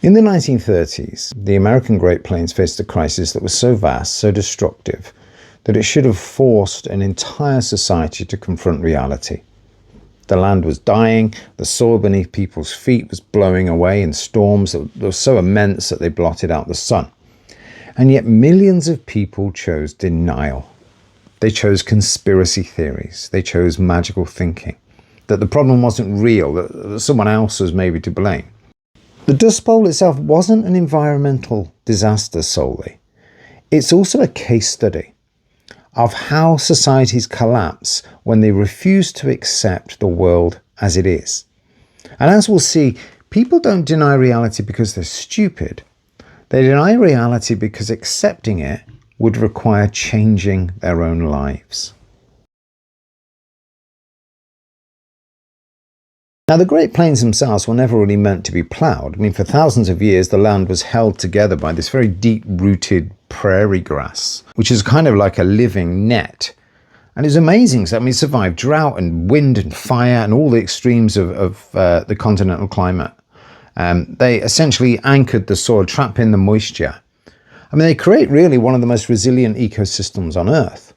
In the 1930s, the American Great Plains faced a crisis that was so vast, so destructive, that it should have forced an entire society to confront reality. The land was dying, the soil beneath people's feet was blowing away in storms that were so immense that they blotted out the sun. And yet millions of people chose denial. They chose conspiracy theories. They chose magical thinking, that the problem wasn't real, that someone else was maybe to blame. The Dust Bowl itself wasn't an environmental disaster solely. It's also a case study of how societies collapse when they refuse to accept the world as it is. And as we'll see, people don't deny reality because they're stupid. They deny reality because accepting it would require changing their own lives. Now, the Great Plains themselves were never really meant to be ploughed. I mean, for thousands of years, the land was held together by this very deep-rooted prairie grass, which is kind of like a living net. And it's amazing. So, I mean, it survived drought and wind and fire and all the extremes of the continental climate. They essentially anchored the soil, trapping the moisture. I mean, they create really one of the most resilient ecosystems on Earth.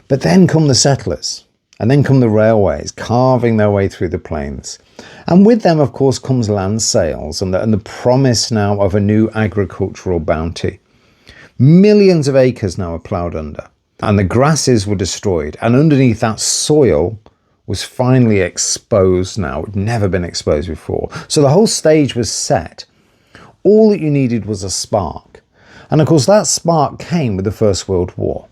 But then come the settlers. And then come the railways, carving their way through the plains. And with them, of course, comes land sales and the promise now of a new agricultural bounty. Millions of acres now are ploughed under, and the grasses were destroyed. And underneath that soil was finally exposed now. It had never been exposed before. So the whole stage was set. All that you needed was a spark. And of course, that spark came with the First World War,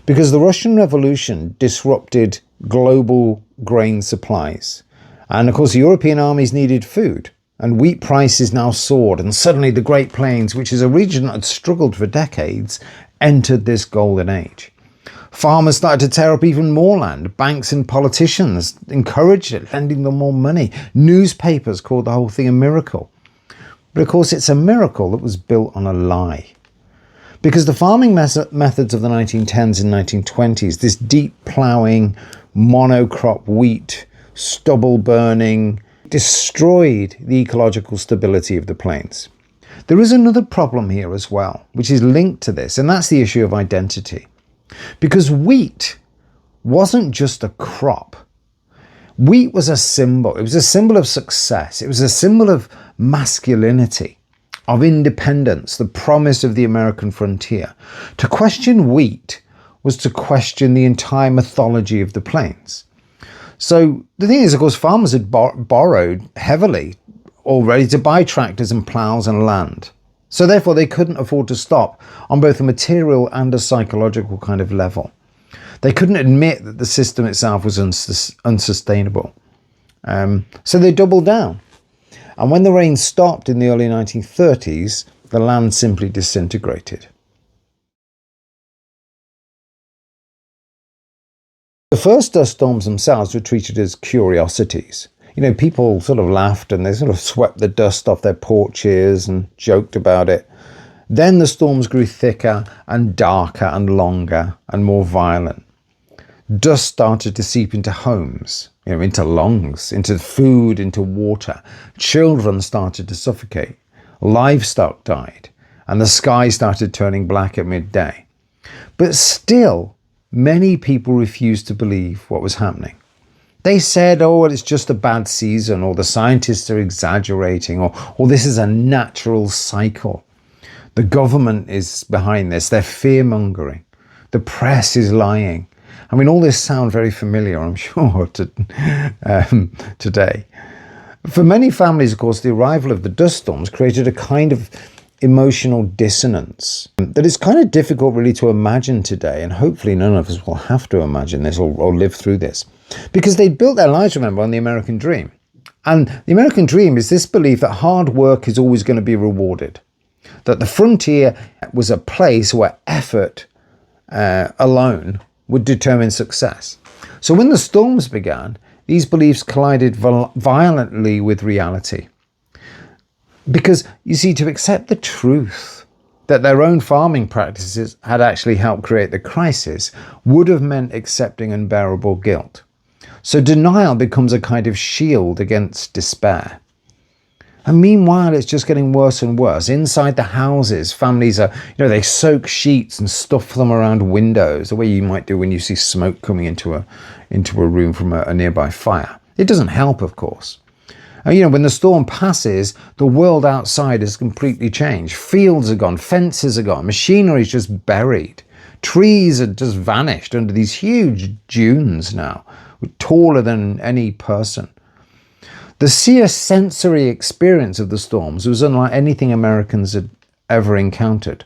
because the Russian Revolution disrupted global grain supplies. And of course, the European armies needed food, and wheat prices now soared. And suddenly the Great Plains, which is a region that had struggled for decades, entered this golden age. Farmers started to tear up even more land. Banks and politicians encouraged it, lending them more money. Newspapers called the whole thing a miracle. But of course, it's a miracle that was built on a lie. Because the farming methods of the 1910s and 1920s, this deep ploughing, monocrop wheat, stubble burning, destroyed the ecological stability of the plains. There is another problem here as well, which is linked to this, and that's the issue of identity. Because wheat wasn't just a crop. Wheat was a symbol. It was a symbol of success. It was a symbol of masculinity, of independence, the promise of the American frontier. To question wheat was to question the entire mythology of the plains. So the thing is, of course, farmers had borrowed heavily already to buy tractors and ploughs and land. So therefore, they couldn't afford to stop on both a material and a psychological kind of level. They couldn't admit that the system itself was unsustainable. So they doubled down. And when the rain stopped in the early 1930s, the land simply disintegrated. The first dust storms themselves were treated as curiosities. You know, people sort of laughed and they sort of swept the dust off their porches and joked about it. Then the storms grew thicker and darker and longer and more violent. Dust started to seep into homes, into lungs, into food, into water. Children started to suffocate. Livestock died, and the sky started turning black at midday. But still, many people refused to believe what was happening. They said, oh, well, it's just a bad season, or the scientists are exaggerating, or this is a natural cycle. The government is behind this. They're fear-mongering. The press is lying. I mean, all this sounds very familiar, I'm sure, today. For many families, of course, the arrival of the dust storms created a kind of emotional dissonance that is kind of difficult really to imagine today, and hopefully none of us will have to imagine this or live through this, because they built their lives, remember, on the American dream. And the American dream is this belief that hard work is always going to be rewarded, that the frontier was a place where effort alone would determine success. So when the storms began, these beliefs collided violently with reality. Because, you see, to accept the truth that their own farming practices had actually helped create the crisis would have meant accepting unbearable guilt. So denial becomes a kind of shield against despair. And meanwhile, it's just getting worse and worse. Inside the houses, families are, they soak sheets and stuff them around windows, the way you might do when you see smoke coming into a room from a nearby fire. It doesn't help, of course. And, when the storm passes, the world outside has completely changed. Fields are gone, fences are gone, machinery is just buried. Trees are just vanished under these huge dunes now, taller than any person. The sheer sensory experience of the storms was unlike anything Americans had ever encountered.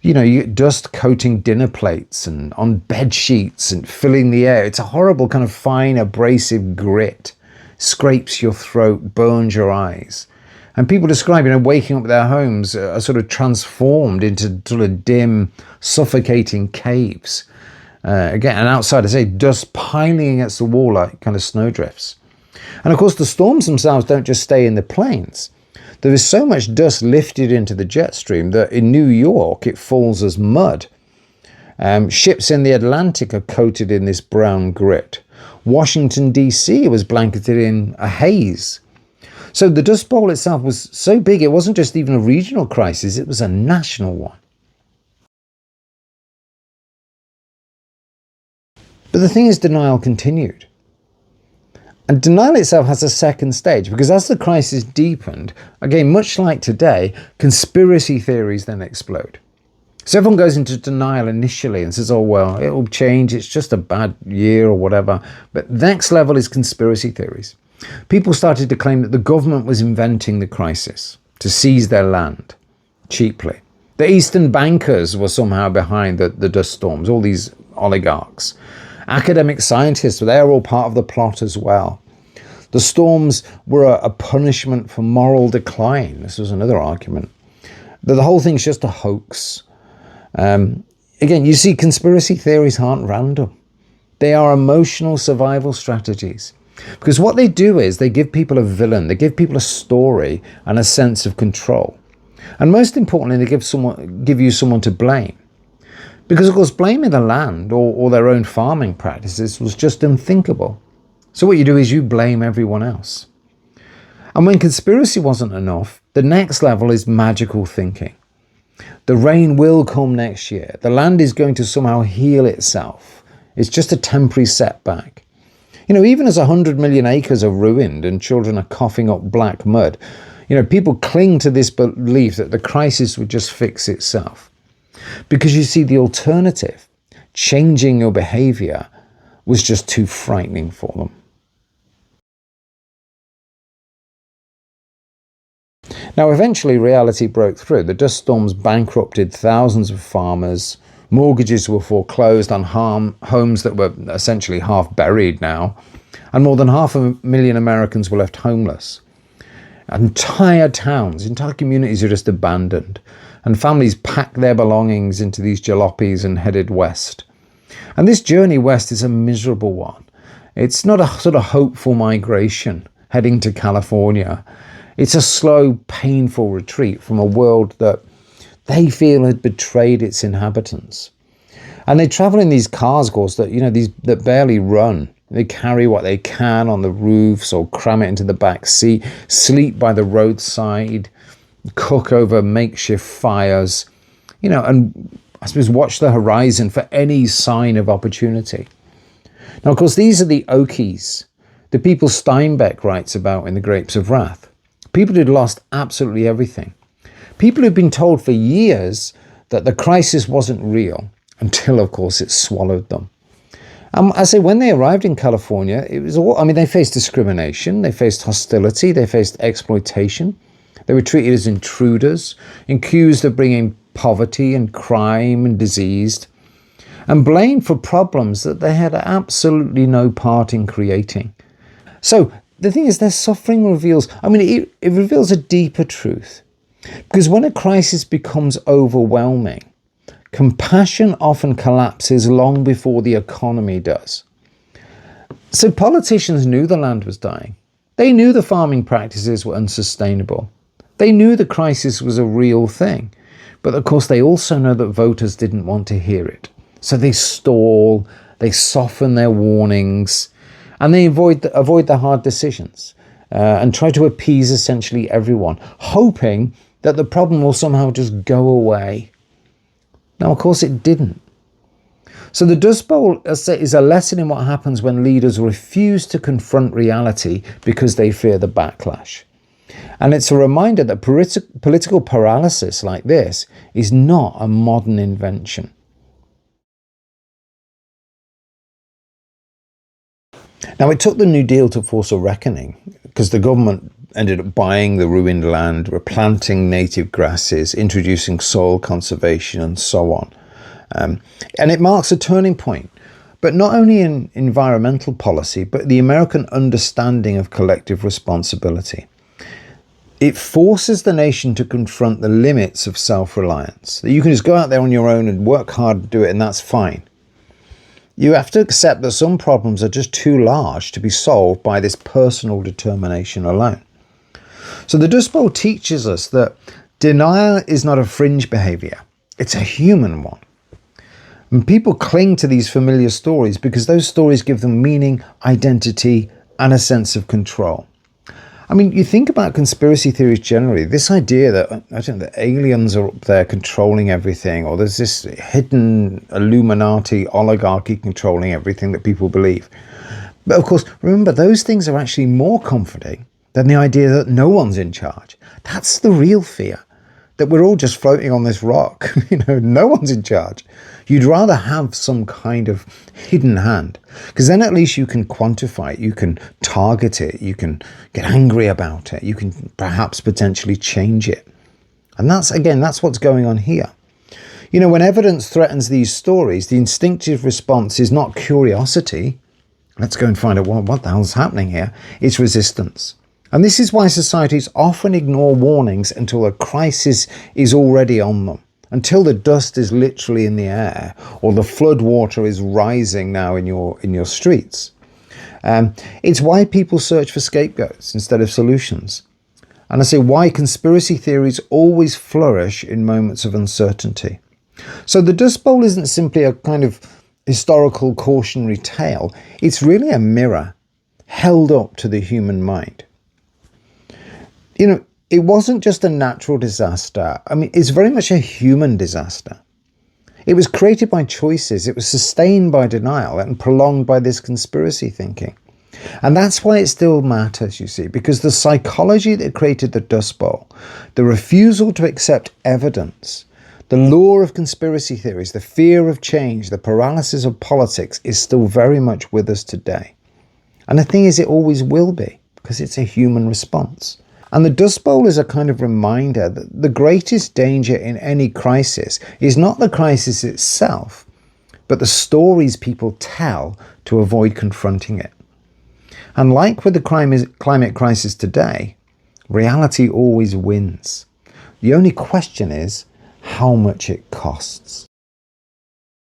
You get dust coating dinner plates and on bed sheets and filling the air. It's a horrible kind of fine abrasive grit. Scrapes your throat, burns your eyes. And people describe, waking up their homes are sort of transformed into sort of dim, suffocating caves. Again, and outside, I say, dust piling against the wall like kind of snowdrifts. And of course, the storms themselves don't just stay in the plains. There is so much dust lifted into the jet stream that in New York, it falls as mud. Ships in the Atlantic are coated in this brown grit. Washington, D.C. was blanketed in a haze. So the Dust Bowl itself was so big, it wasn't just even a regional crisis, it was a national one. But the thing is, denial continued. And denial itself has a second stage, because as the crisis deepened, again, much like today, conspiracy theories then explode. So everyone goes into denial initially and says, oh, well, it'll change, it's just a bad year or whatever. But next level is conspiracy theories. People started to claim that the government was inventing the crisis to seize their land cheaply. The Eastern bankers were somehow behind the dust storms, all these oligarchs. Academic scientists, they're all part of the plot as well. The storms were a punishment for moral decline. This was another argument. The whole thing's just a hoax. Again, you see, conspiracy theories aren't random. They are emotional survival strategies. Because what they do is they give people a villain, they give people a story and a sense of control. And most importantly, they give you someone to blame. Because, of course, blaming the land or their own farming practices was just unthinkable. So what you do is you blame everyone else. And when conspiracy wasn't enough, the next level is magical thinking. The rain will come next year. The land is going to somehow heal itself. It's just a temporary setback. Even as 100 million acres are ruined and children are coughing up black mud, people cling to this belief that the crisis would just fix itself. Because you see, the alternative, changing your behaviour, was just too frightening for them. Now, eventually, reality broke through. The dust storms bankrupted thousands of farmers. Mortgages were foreclosed on homes that were essentially half buried now. And more than 500,000 Americans were left homeless. Entire towns, entire communities are just abandoned. And families packed their belongings into these jalopies and headed west. And this journey west is a miserable one. It's not a sort of hopeful migration heading to California. It's a slow, painful retreat from a world that they feel had betrayed its inhabitants. And they travel in these cars, of course, that barely run. They carry what they can on the roofs or cram it into the back seat, sleep by the roadside, cook over makeshift fires, and I suppose watch the horizon for any sign of opportunity. Now, of course, these are the Okies, the people Steinbeck writes about in The Grapes of Wrath. People who'd lost absolutely everything. People who'd been told for years that the crisis wasn't real until, of course, it swallowed them. I say when they arrived in California, it was all, they faced discrimination, they faced hostility, they faced exploitation. They were treated as intruders, accused of bringing poverty and crime and disease, and blamed for problems that they had absolutely no part in creating. So the thing is, their suffering reveals, it reveals a deeper truth. Because when a crisis becomes overwhelming, compassion often collapses long before the economy does. So politicians knew the land was dying. They knew the farming practices were unsustainable. They knew the crisis was a real thing. But of course, they also know that voters didn't want to hear it. So they stall, they soften their warnings, and they avoid the hard decisions. and try to appease essentially everyone, hoping that the problem will somehow just go away. Now, of course, it didn't. So the Dust Bowl is a lesson in what happens when leaders refuse to confront reality because they fear the backlash. And it's a reminder that political paralysis like this is not a modern invention. Now, it took the New Deal to force a reckoning because the government ended up buying the ruined land, replanting native grasses, introducing soil conservation, and so on. And it marks a turning point, but not only in environmental policy, but the American understanding of collective responsibility. It forces the nation to confront the limits of self-reliance. That you can just go out there on your own and work hard to do it, and that's fine. You have to accept that some problems are just too large to be solved by this personal determination alone. So the Dust Bowl teaches us that denial is not a fringe behaviour, it's a human one. And people cling to these familiar stories because those stories give them meaning, identity, and a sense of control. I mean, you think about conspiracy theories generally, this idea that, I don't know, that aliens are up there controlling everything, or there's this hidden Illuminati oligarchy controlling everything that people believe. But of course, remember, those things are actually more comforting than the idea that no one's in charge. That's the real fear, that we're all just floating on this rock. No one's in charge. You'd rather have some kind of hidden hand, because then at least you can quantify it, you can target it, you can get angry about it, you can perhaps potentially change it. And that's what's going on here. When evidence threatens these stories, the instinctive response is not curiosity. Let's go and find out what the hell's happening here. It's resistance. And this is why societies often ignore warnings until a crisis is already on them, until the dust is literally in the air, or the flood water is rising now in your streets. It's why people search for scapegoats instead of solutions. And I say why conspiracy theories always flourish in moments of uncertainty. So the Dust Bowl isn't simply a kind of historical cautionary tale. It's really a mirror held up to the human mind. It wasn't just a natural disaster. I mean, it's very much a human disaster. It was created by choices. It was sustained by denial and prolonged by this conspiracy thinking. And that's why it still matters, you see, because the psychology that created the Dust Bowl, the refusal to accept evidence, the lure of conspiracy theories, the fear of change, the paralysis of politics is still very much with us today. And the thing is, it always will be, because it's a human response. And the Dust Bowl is a kind of reminder that the greatest danger in any crisis is not the crisis itself, but the stories people tell to avoid confronting it. And like with the climate crisis today, reality always wins. The only question is how much it costs.